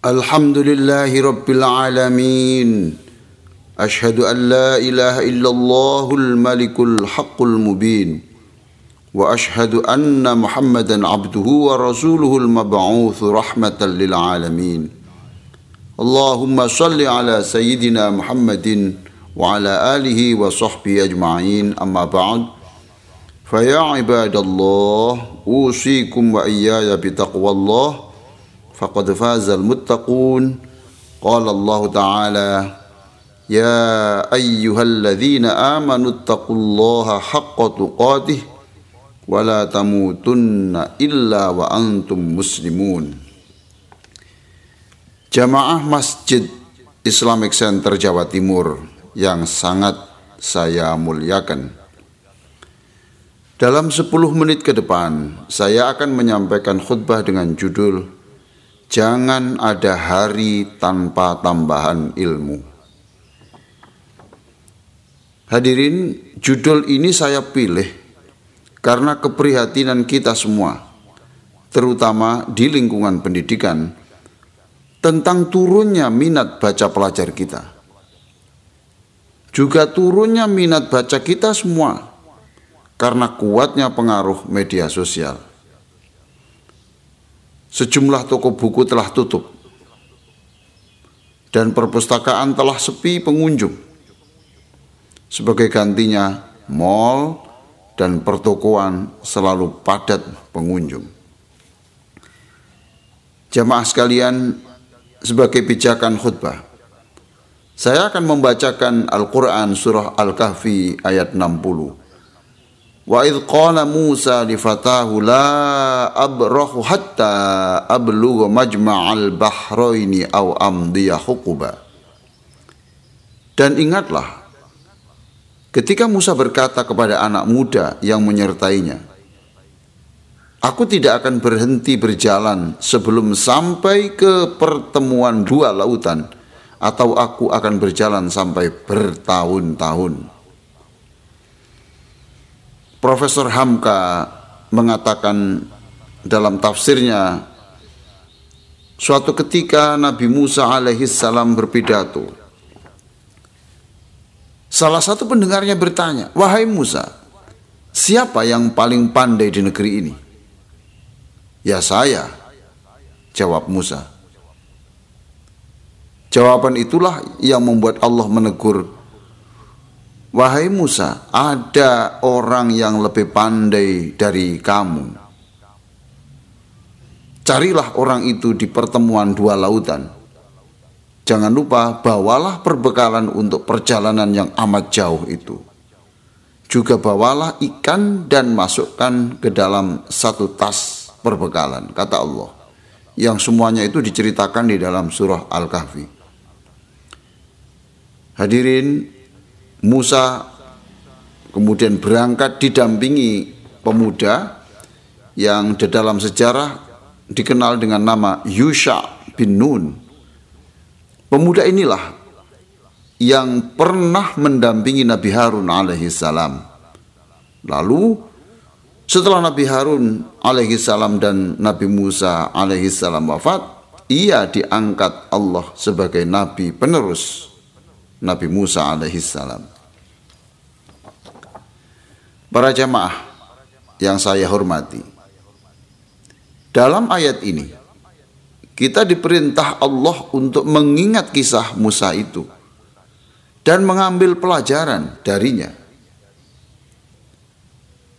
Alhamdulillahi Rabbil Alamin. Ashhadu an la ilaha illallahul malikul haqqul mubin. Wa ashhadu anna Muhammadan abduhu wa rasuluhul mab'utsu rahmatan lil alamin. Allahumma salli ala sayyidina Muhammadin wa ala alihi wa sahbihi ajma'in. Amma ba'd. Fa ya ibadallah, usikum wa iyaya bitaqwallah. Faqad fazal muttaqun. Qala Allah Ta'ala, ya ayyuhalladzina amanu taqullaha haqqa tuqatih wa la tamutunna illa wa antum muslimun. Jamaah Masjid Islamic Center Jawa Timur yang sangat saya muliakan, dalam 10 menit ke depan saya akan menyampaikan khutbah dengan judul Jangan ada hari tanpa tambahan ilmu. Hadirin, judul ini saya pilih karena keprihatinan kita semua, terutama di lingkungan pendidikan, tentang turunnya minat baca pelajar kita. Juga turunnya minat baca kita semua karena kuatnya pengaruh media sosial. Sejumlah toko buku telah tutup dan perpustakaan telah sepi pengunjung. Sebagai gantinya, mal dan pertokoan selalu padat pengunjung. Jamaah sekalian, sebagai pijakan khutbah, saya akan membacakan Al-Quran surah Al-Kahfi ayat 60. Wa idh qala Musa li fatahu la abrahu hatta ablugha majma'al bahraini aw amdiya huquba. Dan ingatlah ketika Musa berkata kepada anak muda yang menyertainya, aku tidak akan berhenti berjalan sebelum sampai ke pertemuan dua lautan, atau aku akan berjalan sampai bertahun-tahun. Profesor Hamka mengatakan dalam tafsirnya, suatu ketika Nabi Musa alaihissalam berpidato. Salah satu pendengarnya bertanya, wahai Musa, siapa yang paling pandai di negeri ini? Ya saya, jawab Musa. Jawaban itulah yang membuat Allah menegur, wahai Musa, ada orang yang lebih pandai dari kamu. Carilah orang itu di pertemuan dua lautan. Jangan lupa bawalah perbekalan untuk perjalanan yang amat jauh itu. Juga bawalah ikan dan masukkan ke dalam satu tas perbekalan, kata Allah. Yang semuanya itu diceritakan di dalam surah Al-Kahfi. Hadirin, Musa kemudian berangkat didampingi pemuda yang di dalam sejarah dikenal dengan nama Yusha bin Nun. Pemuda inilah yang pernah mendampingi Nabi Harun alaihissalam. Lalu setelah Nabi Harun alaihissalam dan Nabi Musa alaihissalam wafat, ia diangkat Allah sebagai Nabi penerus Nabi Musa alaihissalam. Para jamaah yang saya hormati, dalam ayat ini kita diperintah Allah untuk mengingat kisah Musa itu dan mengambil pelajaran darinya.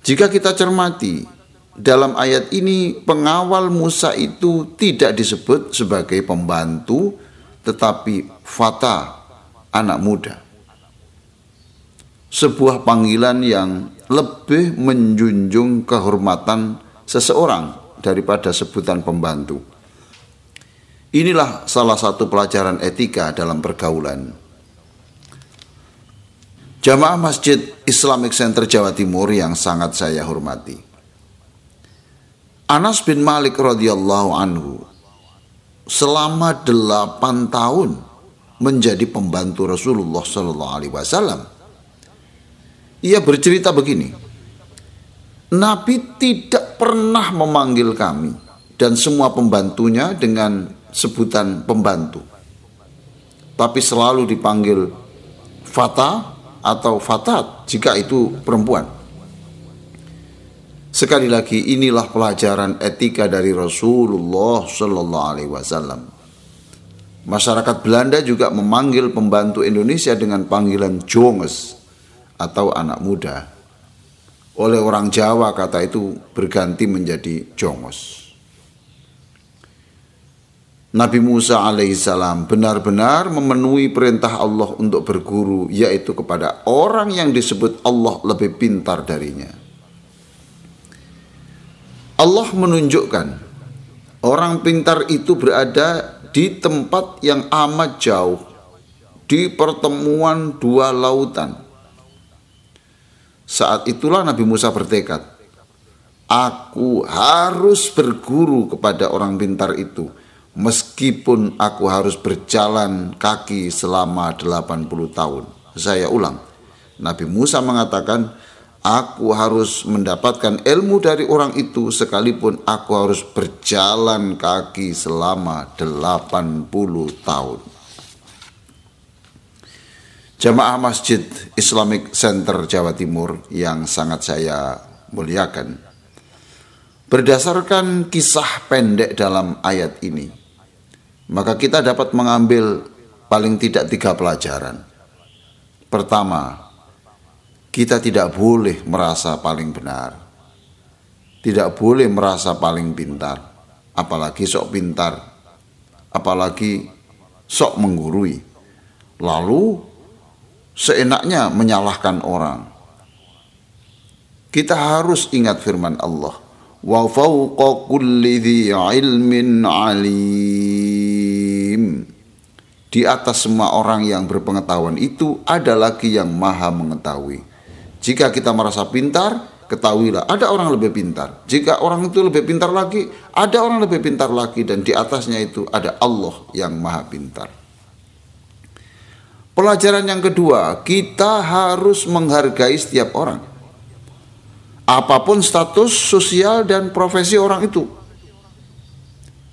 Jika kita cermati, dalam ayat ini pengawal Musa itu tidak disebut sebagai pembantu, tetapi fata, anak muda. Sebuah panggilan yang lebih menjunjung kehormatan seseorang daripada sebutan pembantu. Inilah salah satu pelajaran etika dalam pergaulan. Jamaah Masjid Islamic Center Jawa Timur yang sangat saya hormati, Anas bin Malik radhiyallahu anhu selama 8 tahun menjadi pembantu Rasulullah sallallahu alaihi wasallam. Ia bercerita begini, Nabi tidak pernah memanggil kami dan semua pembantunya dengan sebutan pembantu, tapi selalu dipanggil fata atau fatat jika itu perempuan. Sekali lagi, inilah pelajaran etika dari Rasulullah Shallallahu Alaihi Wasallam. Masyarakat Belanda juga memanggil pembantu Indonesia dengan panggilan jonges atau anak muda. Oleh orang Jawa kata itu berganti menjadi jongos. Nabi Musa alaihissalam benar-benar memenuhi perintah Allah untuk berguru, yaitu kepada orang yang disebut Allah lebih pintar darinya. Allah menunjukkan orang pintar itu berada di tempat yang amat jauh, di pertemuan dua lautan. Saat itulah Nabi Musa bertekad, aku harus berguru kepada orang pintar itu, meskipun aku harus berjalan kaki selama 80 tahun. Saya ulang, Nabi Musa mengatakan, aku harus mendapatkan ilmu dari orang itu sekalipun aku harus berjalan kaki selama 80 tahun. Jamaah Masjid Islamic Center Jawa Timur yang sangat saya muliakan, berdasarkan kisah pendek dalam ayat ini, maka kita dapat mengambil paling tidak 3 pelajaran. Pertama, kita tidak boleh merasa paling benar, tidak boleh merasa paling pintar, apalagi sok pintar, apalagi sok menggurui, lalu seenaknya menyalahkan orang. Kita harus ingat firman Allah, wa fawqa kulli dhi ilmin alim. Di atas semua orang yang berpengetahuan itu ada lagi yang maha mengetahui. Jika kita merasa pintar, ketahuilah ada orang lebih pintar. Jika orang itu lebih pintar lagi, ada orang lebih pintar lagi, dan di atasnya itu ada Allah yang maha pintar. Pelajaran yang kedua, kita harus menghargai setiap orang, apapun status sosial dan profesi orang itu.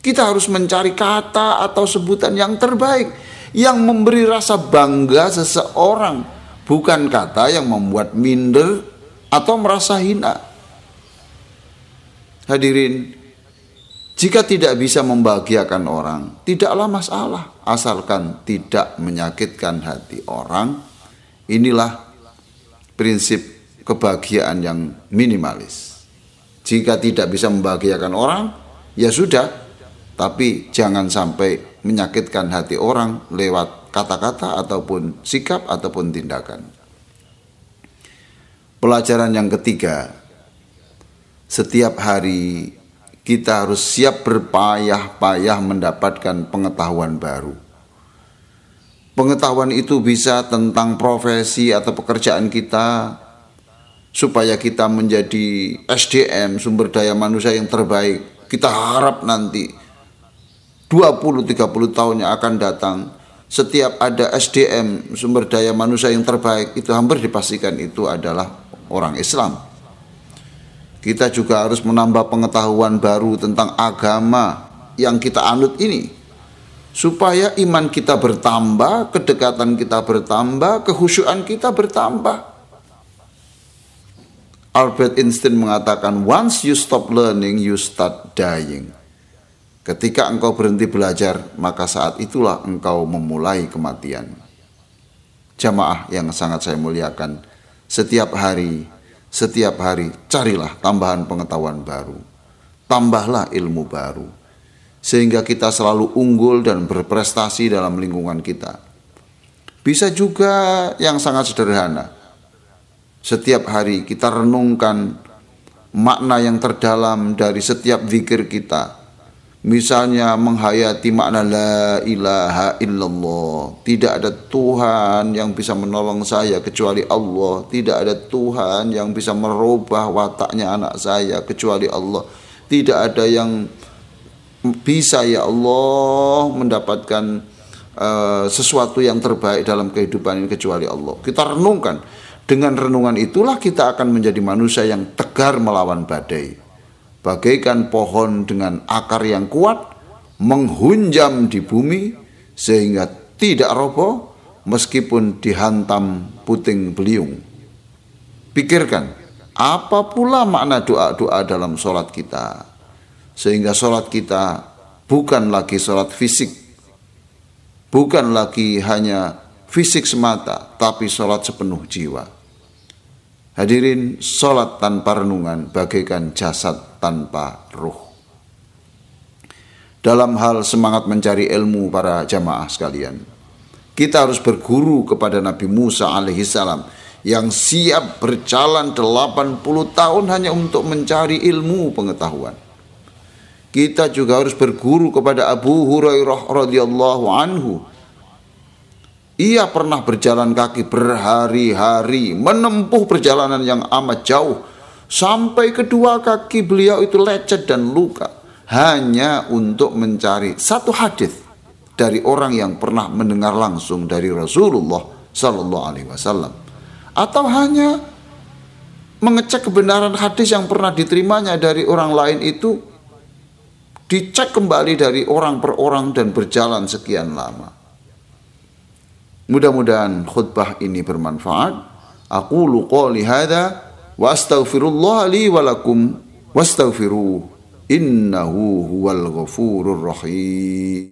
Kita harus mencari kata atau sebutan yang terbaik, yang memberi rasa bangga seseorang, bukan kata yang membuat minder atau merasa hina. Hadirin, jika tidak bisa membahagiakan orang, tidaklah masalah, asalkan tidak menyakitkan hati orang. Inilah prinsip kebahagiaan yang minimalis. Jika tidak bisa membahagiakan orang, ya sudah, tapi jangan sampai menyakitkan hati orang lewat kata-kata ataupun sikap ataupun tindakan. Pelajaran yang ketiga, setiap hari kita harus siap berpayah-payah mendapatkan pengetahuan baru. Pengetahuan itu bisa tentang profesi atau pekerjaan kita, supaya kita menjadi SDM, sumber daya manusia yang terbaik. Kita harap nanti 20-30 tahun yang akan datang, setiap ada SDM, sumber daya manusia yang terbaik, itu hampir dipastikan itu adalah orang Islam. Kita juga harus menambah pengetahuan baru tentang agama yang kita anut ini, supaya iman kita bertambah, kedekatan kita bertambah, kehusyuan kita bertambah. Albert Einstein mengatakan, once you stop learning, you start dying. Ketika engkau berhenti belajar, maka saat itulah engkau memulai kematian. Jamaah yang sangat saya muliakan, setiap hari carilah tambahan pengetahuan baru, tambahlah ilmu baru, sehingga kita selalu unggul dan berprestasi dalam lingkungan kita. Bisa juga yang sangat sederhana, setiap hari kita renungkan makna yang terdalam dari setiap zikir kita. Misalnya menghayati makna la ilaha illallah, tidak ada Tuhan yang bisa menolong saya kecuali Allah, tidak ada Tuhan yang bisa merubah wataknya anak saya kecuali Allah, tidak ada yang bisa ya Allah mendapatkan sesuatu yang terbaik dalam kehidupan ini kecuali Allah. Kita renungkan, dengan renungan itulah kita akan menjadi manusia yang tegar melawan badai, bagaikan pohon dengan akar yang kuat, menghunjam di bumi sehingga tidak roboh meskipun dihantam puting beliung. Pikirkan, apa pula makna doa-doa dalam sholat kita, sehingga sholat kita bukan lagi sholat fisik, bukan lagi hanya fisik semata, tapi sholat sepenuh jiwa. Hadirin, sholat tanpa renungan bagaikan jasad tanpa ruh. Dalam hal semangat mencari ilmu para jamaah sekalian, kita harus berguru kepada Nabi Musa alaihissalam yang siap berjalan 80 tahun hanya untuk mencari ilmu pengetahuan. Kita juga harus berguru kepada Abu Hurairah radhiyallahu anhu. Ia pernah berjalan kaki berhari-hari, menempuh perjalanan yang amat jauh, sampai kedua kaki beliau itu lecet dan luka, hanya untuk mencari satu hadis dari orang yang pernah mendengar langsung dari Rasulullah sallallahu alaihi wasallam, atau hanya mengecek kebenaran hadis yang pernah diterimanya dari orang lain itu, dicek kembali dari orang per orang dan berjalan sekian lama. Mudah-mudahan khutbah ini bermanfaat. Aqulu qouli hadza wa astaghfirullah li wa lakum wastaghfiruh innahu huwal ghafurur rahim.